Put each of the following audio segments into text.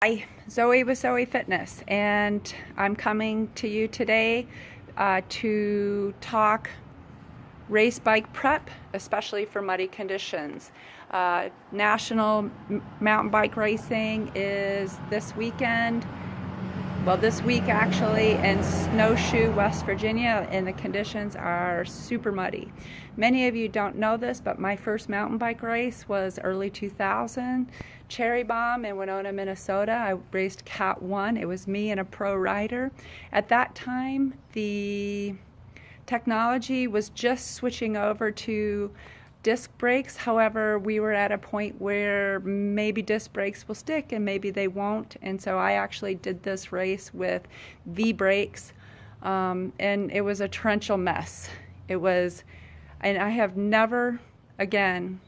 Hi, Zoe with Zoe Fitness, and I'm coming to you today to talk race bike prep, especially for muddy conditions. National Mountain Bike Racing is this weekend. Well, this week actually in Snowshoe, West Virginia, and the conditions are super muddy. Many of you don't know this, but my first mountain bike race was early 2000, Cherry Bomb in Winona, Minnesota. I raced Cat 1. It was me and a pro rider. At that time, the technology was just switching over to disc brakes. However, we were at a point where maybe disc brakes will stick and maybe they won't, and so I actually did this race with V brakes, and it was a torrential mess. And I have never again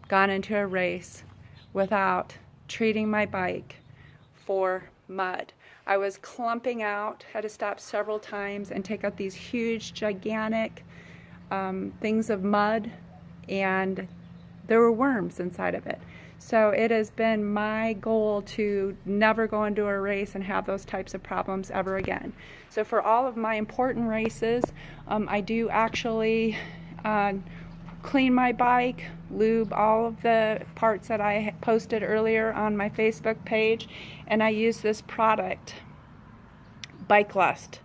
gone into a race without treating my bike for mud. I was clumping out, had to stop several times and take out these huge, gigantic things of mud, and there were worms inside of it. So it has been my goal to never go into a race and have those types of problems ever again. So for all of my important races, I do actually clean my bike, lube all of the parts that I posted earlier on my Facebook page, and I use this product, Bike Lust.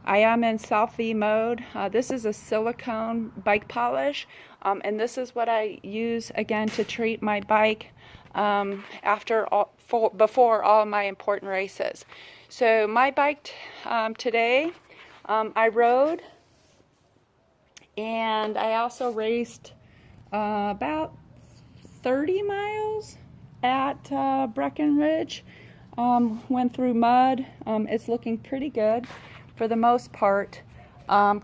I am in selfie mode. This is a silicone bike polish, and this is what I use again to treat my bike before all my important races. So my bike today, I rode, and I also raced about 30 miles at Breckenridge. Went through mud. It's looking pretty good for the most part,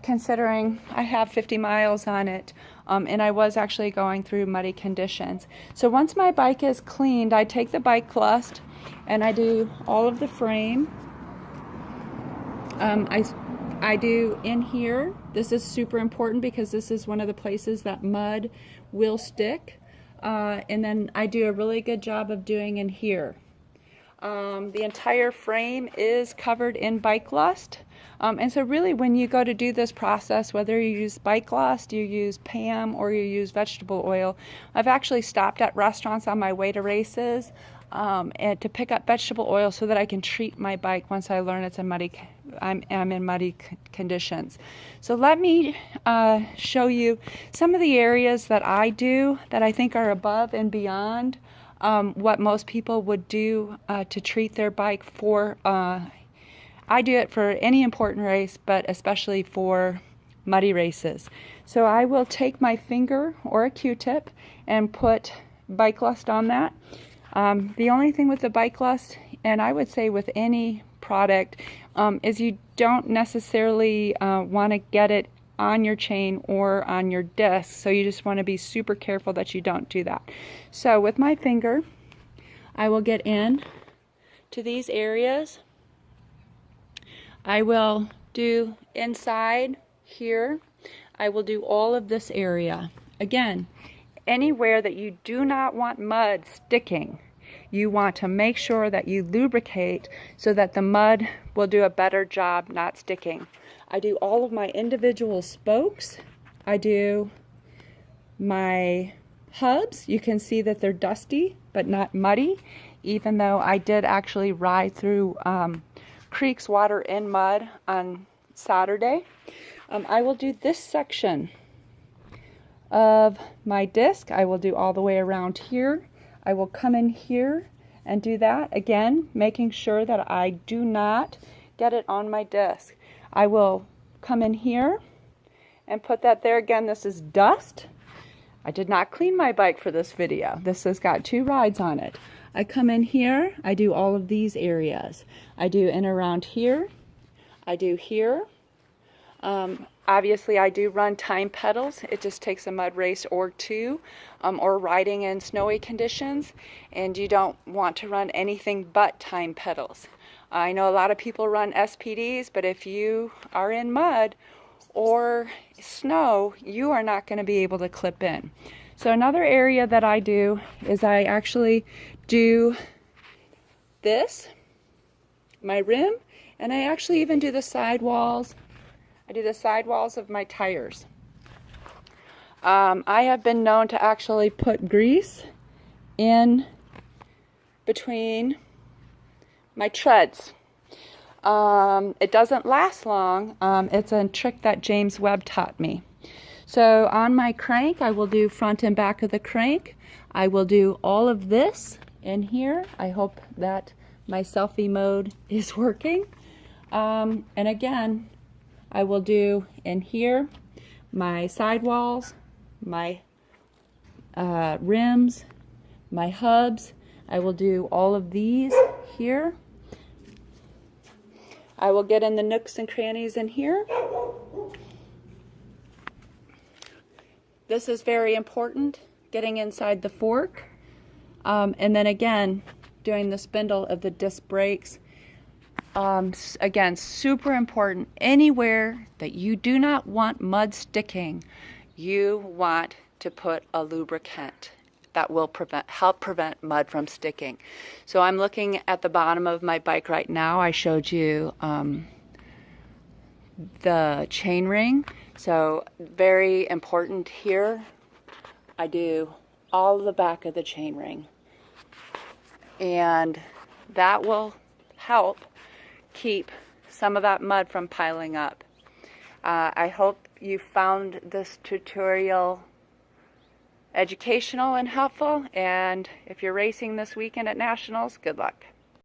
considering I have 50 miles on it, and I was actually going through muddy conditions. So once my bike is cleaned, I take the Bike Lust and I do all of the frame. I do in here. This is super important because this is one of the places that mud will stick, and then I do a really good job of doing in here. The entire frame is covered in Bike Lust. And so really when you go to do this process, whether you use Bike Lust, you use PAM, or you use vegetable oil, I've actually stopped at restaurants on my way to races and to pick up vegetable oil so that I can treat my bike once I learn I'm in muddy conditions. So let me show you some of the areas that I do that I think are above and beyond what most people would do to treat their bike for. I do it for any important race, but especially for muddy races. So I will take my finger or a Q-tip and put Bike Lust on that. The only thing with the Bike Lust, and I would say with any product, is you don't necessarily want to get it on your chain or on your disc, so you just want to be super careful that you don't do that. So with my finger, I will get in to these areas. I will do inside here. I will do all of this area. Again, anywhere that you do not want mud sticking, you want to make sure that you lubricate so that the mud will do a better job not sticking. I do all of my individual spokes. I do my hubs. You can see that they're dusty but not muddy, even though I did actually ride through creeks, water, and mud on Saturday. I will do this section of my disc. I will do all the way around here. I will come in here and do that again, making sure that I do not get it on my disc. I will come in here and put that there. Again, this is dust. I did not clean my bike for this video. This has got 2 rides on it. I come in here, I do all of these areas. I do in around here, I do here. Obviously I do run time pedals. It just takes a mud race or 2, or riding in snowy conditions, and you don't want to run anything but time pedals. I know a lot of people run SPDs, but if you are in mud or snow, you are not going to be able to clip in. So another area that I do is I actually do this, my rim, and I actually even do the sidewalls. I do the sidewalls of my tires. I have been known to actually put grease in between my treads. It doesn't last long. It's a trick that James Webb taught me. So on my crank, I will do front and back of the crank. I will do all of this in here. I hope that my selfie mode is working. And again, I will do in here my sidewalls, my rims, my hubs. I will do all of these here. I will get in the nooks and crannies in here. This is very important, getting inside the fork. And then again, doing the spindle of the disc brakes. Again, super important. Anywhere that you do not want mud sticking, you want to put a lubricant that will help prevent mud from sticking. So I'm looking at the bottom of my bike right now. I showed you the chain ring. So very important here. I do all the back of the chain ring. And that will help keep some of that mud from piling up. I hope you found this tutorial educational and helpful, and if you're racing this weekend at Nationals, good luck.